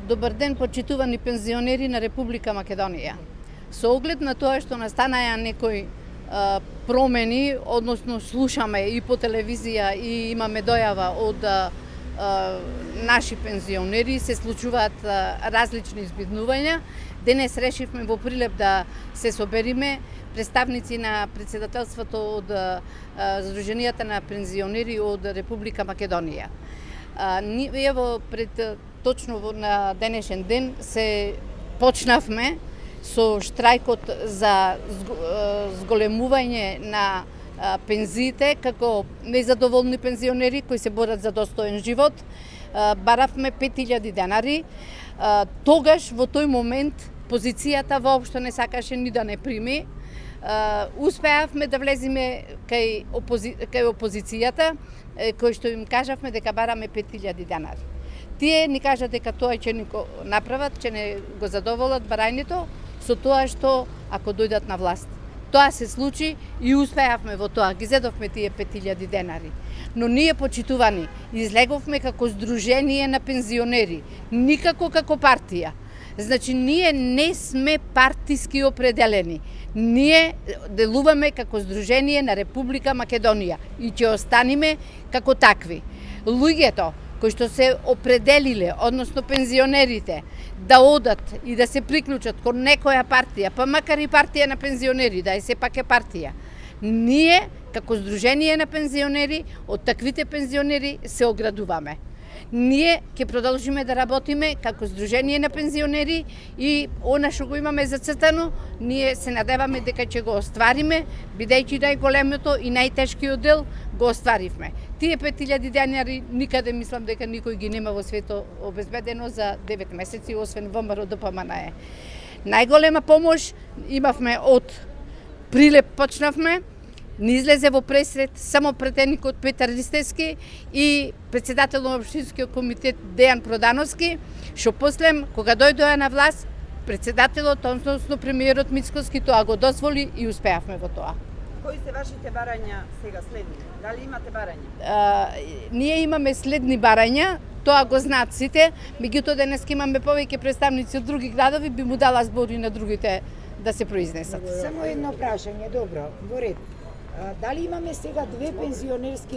Добар ден, почитувани пензионери на Република Македонија. Со оглед на тоа што настанаја некои промени, односно слушаме и по телевизија и имаме дојава од наши пензионери, се случуваат различни избиднувања. Денес решивме во Прилеп да се собериме представници на председателството од Сдруженијата на пензионери од Република Македонија. Ево пред точно на денешен ден се почнавме со штрајкот за зголемување на пензиите како незадоволни пензионери кои се борат за достоен живот. Баравме 5000 денари. Тогаш во тој момент позицијата воопшто не сакаше ни да не прими. Успеавме да влеземе кај опозицијата, кој што им кажавме дека бараме 5000 денари. Тие ни кажат дека тоа ќе ни го направат, ќе не го задоволат барањето со тоа што ако дојдат на власт. Тоа се случи и успеавме во тоа, ги зедовме тие 5000 денари. Но ние, почитувани, излеговме како Сдружение на пензионери, никако како партија. Значи, ние не сме партиски определени. Ние делуваме како Сдружение на Република Македонија и ќе останеме како такви. Луѓето кои што се определиле, односно пензионерите, да одат и да се приклучат кон некоја партија, па макар и партија на пензионери, да е сепак е партија. Ние, како Сдружение на пензионери, од таквите пензионери се оградуваме. Ние ќе продолжиме да работиме како Сдружение на пензионери и она што го имаме зацртано, ние се надеваме дека ќе го оствариме, бидејќи најголемото и најтешкиот дел го остваривме. Тие 5000 денари никаде мислам дека никој ги нема во светот обезбедено за 9 месеци, освен ВМРО ДПМНЕ. Најголема помош имавме од Прилеп, почнавме, ни излезе во пресред само претеникот Петар Ристевски и председател на општинскиот комитет Дејан Продановски, што после, кога дојдоа на власт, председателот, односно премиерот Мицкоски, тоа го дозволи и успеавме во тоа. Кои се вашите барања сега следни? Дали имате барања? Ние имаме следни барања, тоа го знаат сите, меѓутоа денес имаме повеќе представници од други градови, би му дала збор и на другите да се произнесат. Само едно прашање, добро, во ред. Дали имаме сега две пензионерски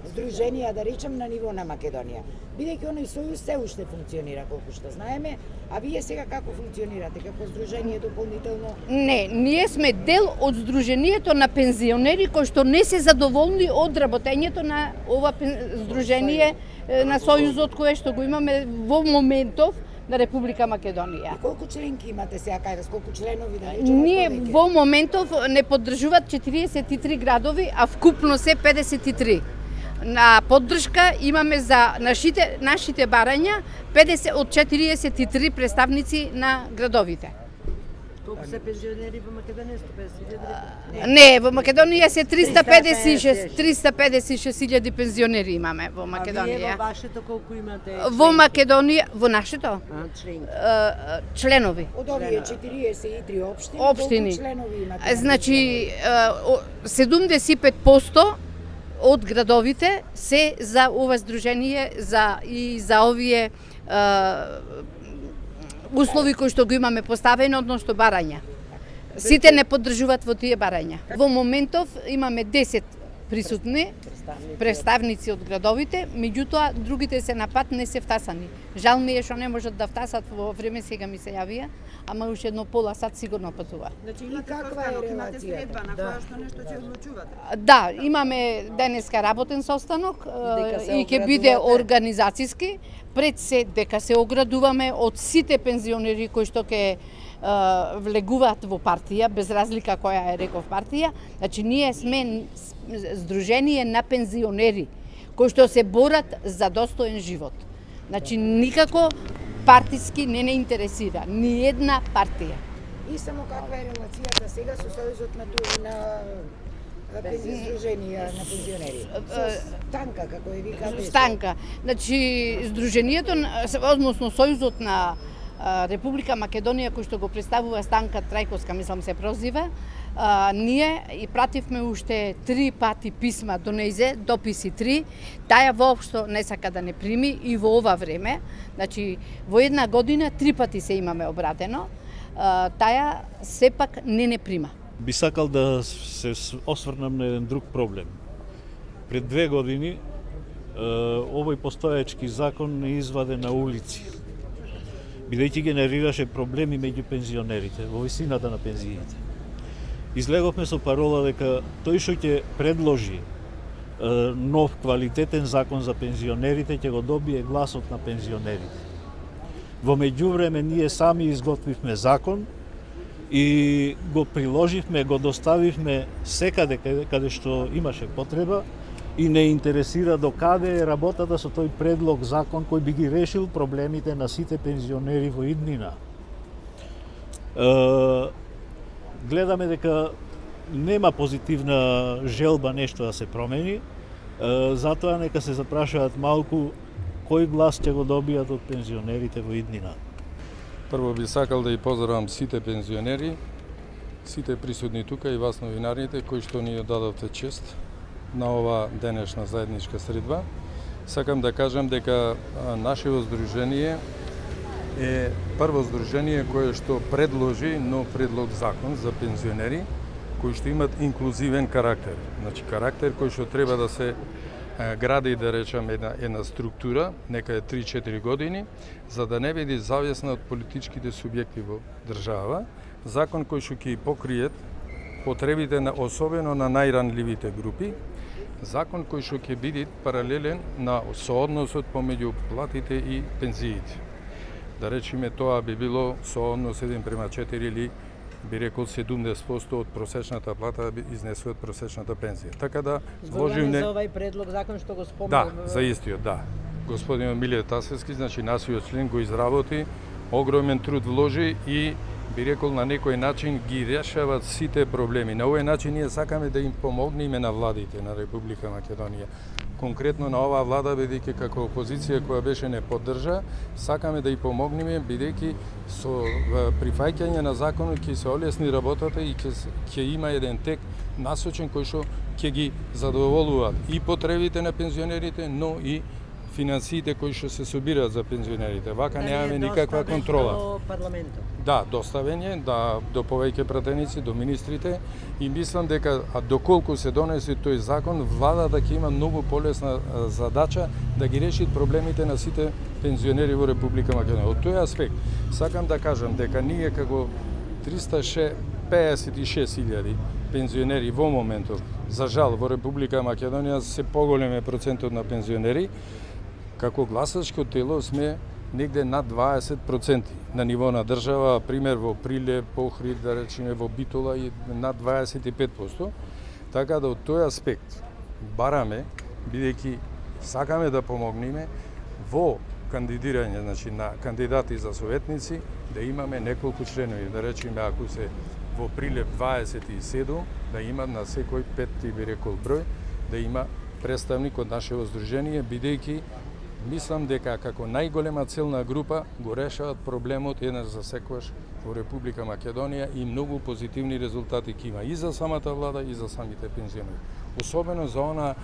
здруженија, да речем, на ниво на Македонија? Бидејќи оној сојуз се уште функционира, колку што знаеме, а вие сега како функционирате, како здружение дополнително? Не, ние сме дел од Сдруженијето на пензионери кои што не се задоволни од работењето на ова здружение на сојузот кое што го имаме во моментов на Република Македонија. И колку членки имате сега кај вас, колку членови да речеме? Ние во моментов не поддржуваат 43 градови, а вкупно се 53. На поддршка имаме за нашите барања 50 од 43 представници на градовите. Колку се пензионери во Македонија? 150.000? Не, во Македонија се 356.000 пензионери имаме во Македонија. А вие во вашето колку имате? Во Македонија, во нашето? Членови. Од овие 43 општини, Општини. колку членови имате? Значи, 75% од градовите се за ова здружение и за овие услови кои што го имаме поставено, односно барања. Сите не поддржуваат во тие барања. Во моментов имаме 10 присутни представници од градовите, меѓутоа другите се на пат, не се втасани. Жал ми е што не можат да втасат во време, сега ми се јавија, ама уште едно пола сат сигурно патува. Значи, И каква е имате релацијата? следба на која што нешто ќе одлучувате? Да, имаме денеска работен состанок и ќе биде организацијски. Пред се дека се оградуваме од сите пензионери кои што ќе влегуваат во партија, без разлика која е, реков, партија. Значи, ние сме Сдружение на пензионери кои што се борат за достоен живот. Значи, никако партиски не интересира ни една партија. И само каква е релацијата сега со сојузот на здруженија на пензионери? Со станка, како е викате? Станка. Значи, Сдруженијето, односно Сојузот на Република Македонија, кој што го представува Станка Трајковска, мислам се прозива, Ние и пративме уште 3 пати писма до нејзе, дописи 3, таја воопшто не сака да не прими и во ова време, значи во една година 3 пати се имаме обратено, таја сепак не прима. Би сакал да се осврнам на еден друг проблем. Пред 2 години овој постоечки закон не изваде на улици, бидејќи генерираше проблеми меѓу пензионерите во висината на пензиите. Излеговме со парола дека тој што ќе предложи нов квалитетен закон за пензионерите ќе го добие гласот на пензионерите. Во меѓувреме ние сами изготвивме закон и го приложивме, го доставивме секаде каде што имаше потреба и не интересира до каде е работата со тој предлог закон кој би ги решил проблемите на сите пензионери во иднина. Гледаме дека нема позитивна желба нешто да се промени, затоа нека се запрашаат малку кој глас ќе го добијат од пензионерите во иднина. Прво би сакал да и поздравам сите пензионери, сите присутни тука и вас новинарите кои што ни дадовте чест на ова денешна заедничка средба. Сакам да кажам дека нашето здружение е прво здружение кое што предложи нов предлог закон за пензионери кои што имат инклузивен карактер. Значи карактер кој што треба да се гради, да речам, една структура, нека е 3-4 години, за да не биде зависна од политичките субјекти во држава, закон кој што ќе покриет потребите особено на најранливите групи, закон кој што ќе биде паралелен на соодносот помеѓу платите и пензиите. Да речеме, тоа би било сооднос 1:4 или би рекол 70% од просечната плата би изнесува просечната пензија. Така да вложивме за овај предлог закон што го спомнам. Да, за истиот, да. Господин Милије Тасевски, значи насиот член го изработи, огромен труд вложи и би рекол на некој начин ги решават сите проблеми. На овој начин ние сакаме да им помогнеме на владите на Република Македонија. Конкретно на оваа влада, бидејќи како опозиција која беше не поддржа, сакаме да и помогнеме, бидејќи со прифаќање на законот ќе се олесни работата и ќе има еден тек насочен кој што ќе ги задоволува и потребите на пензионерите, но и финансиите кои што се собираат за пензионерите. Вака немаме никаква контрола. До парламентот. Да, доставење до повеќе пратеници, до министрите и мислам дека доколку се донесе тој закон, владата ќе има многу полесна задача да ги реши проблемите на сите пензионери во Република Македонија. Од тој аспект сакам да кажам дека ние како 356.000 пензионери во моментов, за жал во Република Македонија се поголем е процентот на пензионери, како гласачко тело сме негде над 20% на ниво на држава, пример во Прилеп, Охрид, да речеме во Битола и над 25%. Така да од тој аспект бараме, бидејќи сакаме да помогнеме во кандидирање, значи на кандидати за советници, да имаме неколку членови, да речеме ако се во Прилеп 27, да има на секој 5 би рекол број, да има представник од нашето здружение, бидејќи мислам дека како најголема целна група го решават проблемот еднаш за секогаш во Република Македонија и многу позитивни резултати ќе има и за самата влада и за самите пензионери. Особено за она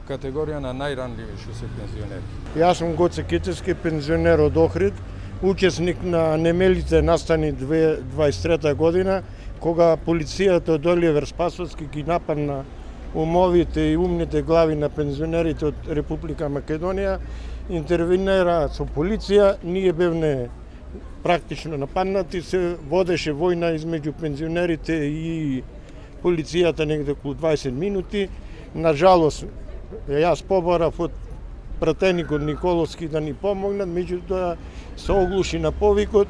категорија на најранливи што се пензионери. Јас сум Гоце Кечевски, пензионер од Охрид, учесник на немелите настани 2023 година, кога полицијата од Оливер Спасовски ги нападна умовите и умните глави на пензионерите од Република Македонија, интервенира со полиција, ние бевме практично нападнати, се водеше војна измеѓу пензионерите и полицијата негде околу 20 минути. На жалост, јас побарав од пратеникот Николовски да ни помогнат, меѓутоа се оглуши на повикот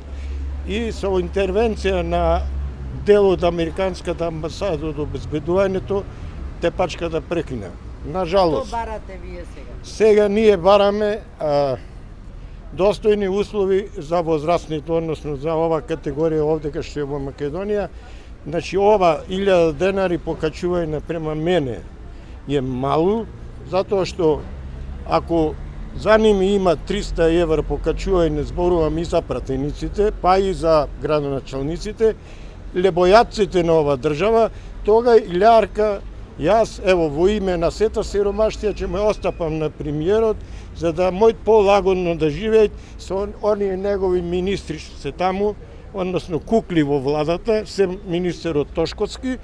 и со интервенција на дел од Американската амбасада од обезбедувањето, тепачката прекина. На жалост. Што барате вие сега? Сега ние бараме достојни услови за возрастните, односно за ова категорија овде кај што е во Македонија. Значи ова 1000 денари покачување према мене е мало, затоа што ако за ними има 300 евра покачување, зборувам и за пратениците, па и за градоначалниците, лебојатците на ова држава, тога Илјарка, јас, ево, во име на сета сиромаштија, ќе ме остапам на премиерот, за да мојт полагодно да живеет со оние негови министри што се таму, односно кукли во владата, се министерот Тошковски,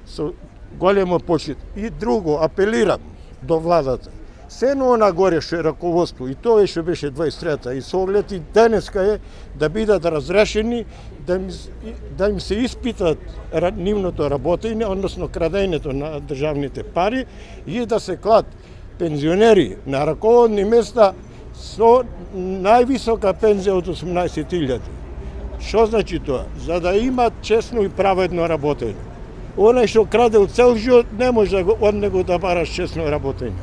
со големо почит. И друго, апелирам до владата. Сено она горе што е раководство, и тоа што беше 23-та, и со оглед и денеска е да бидат разрешени, да им се испитат нивното работење, односно крадењето на државните пари, и да се клад пензионери на раководни места со највисока пензија од 18.000. Што значи тоа? За да имат честно и праведно работење. Оној што краде од цел живот не може од него да бараш честно работење.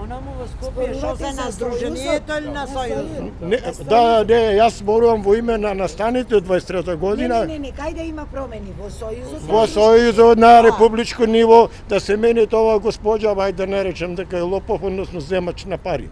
Онаму во Скопје што се на Сдруженијето или на Сојузот? Не, јас зборувам во име на настаните од 23-та година. Не, кај да има промени во Сојузот? Во Сојузот на републичко ниво да се мени тоа госпоѓа, ајде да не речем дека е лопов, односно земач на пари.